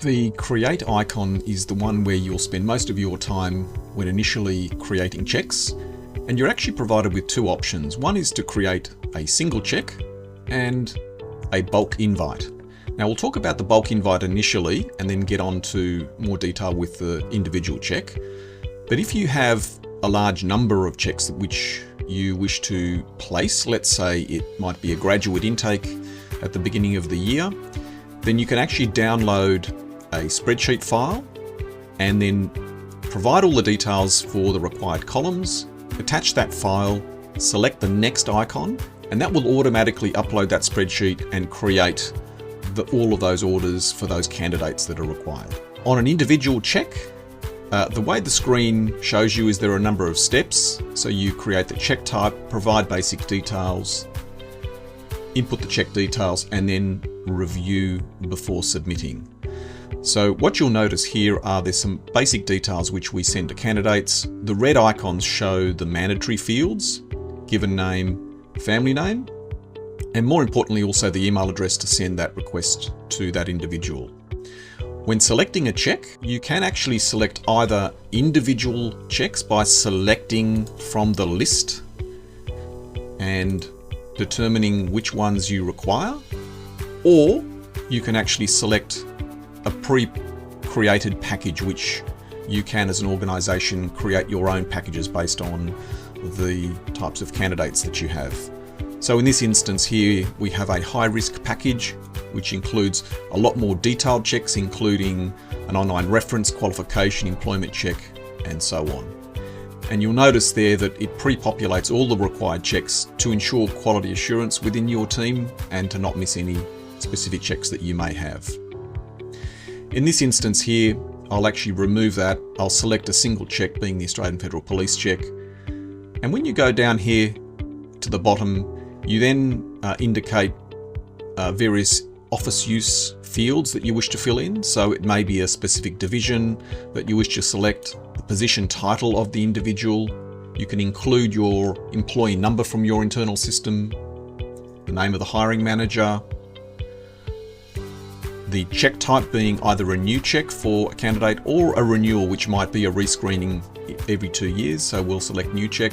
The create icon is the one where you'll spend most of your time when initially creating checks, and you're actually provided with two options. One is to create a single check and a bulk invite. Now we'll talk about the bulk invite initially and then get on to more detail with the individual check. But if you have a large number of checks which you wish to place, let's say it might be a graduate intake at the beginning of the year, then you can actually download a spreadsheet file and then provide all the details for the required columns, attach that file, select the next icon, and that will automatically upload that spreadsheet and create all of those orders for those candidates that are required. On an individual check, the way the screen shows you is there are a number of steps. So you create the check type, provide basic details, input the check details, and then review before submitting. So what you'll notice here are there's some basic details which we send to candidates. The red icons show the mandatory fields, given name, family name, and more importantly also the email address to send that request to that individual. When selecting a check, you can actually select either individual checks by selecting from the list and determining which ones you require, or you can actually select a pre-created package, which you can as an organization create your own packages based on the types of candidates that you have. So in this instance here, we have a high-risk package, which includes a lot more detailed checks, including an online reference, qualification, employment check, and so on. And you'll notice there that it pre-populates all the required checks to ensure quality assurance within your team and to not miss any specific checks that you may have. In this instance here, I'll actually remove that. I'll select a single check, being the Australian Federal Police check. And when you go down here to the bottom, you then indicate various office use fields that you wish to fill in. So it may be a specific division that you wish to select, the position title of the individual. You can include your employee number from your internal system, the name of the hiring manager, the check type being either a new check for a candidate or a renewal, which might be a rescreening every 2 years. So we'll select new check.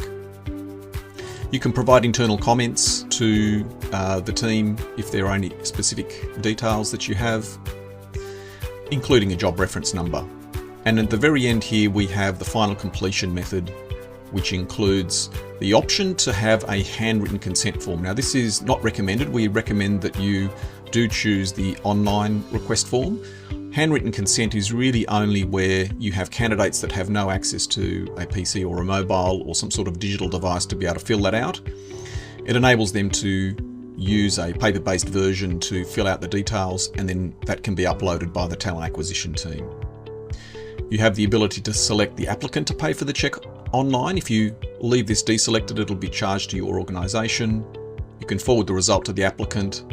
You can provide internal comments to the team if there are any specific details that you have, including a job reference number. And at the very end here, we have the final completion method, which includes the option to have a handwritten consent form. Now, this is not recommended. We recommend that you do choose the online request form. Handwritten consent is really only where you have candidates that have no access to a PC or a mobile or some sort of digital device to be able to fill that out. It enables them to use a paper-based version to fill out the details, and then that can be uploaded by the talent acquisition team. You have the ability to select the applicant to pay for the check online. If you leave this deselected, it'll be charged to your organisation. You can forward the result to the applicant.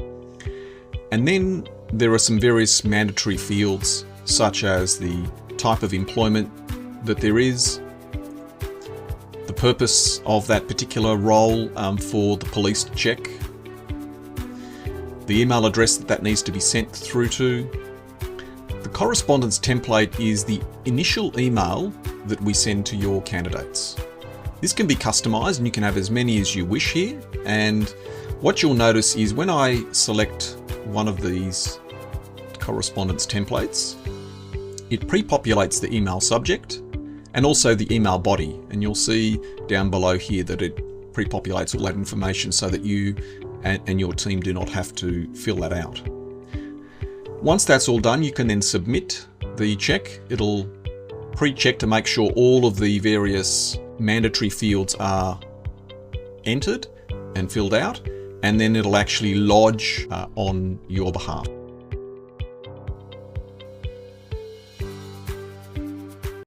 And then there are some various mandatory fields, such as the type of employment that there is, the purpose of that particular role for the police check, the email address that needs to be sent through to. The correspondence template is the initial email that we send to your candidates. This can be customized and you can have as many as you wish here. And what you'll notice is when I select one of these correspondence templates, it pre-populates the email subject and also the email body. And you'll see down below here that it pre-populates all that information so that you and your team do not have to fill that out. Once that's all done, you can then submit the check. It'll pre-check to make sure all of the various mandatory fields are entered and filled out, and then it'll actually lodge on your behalf.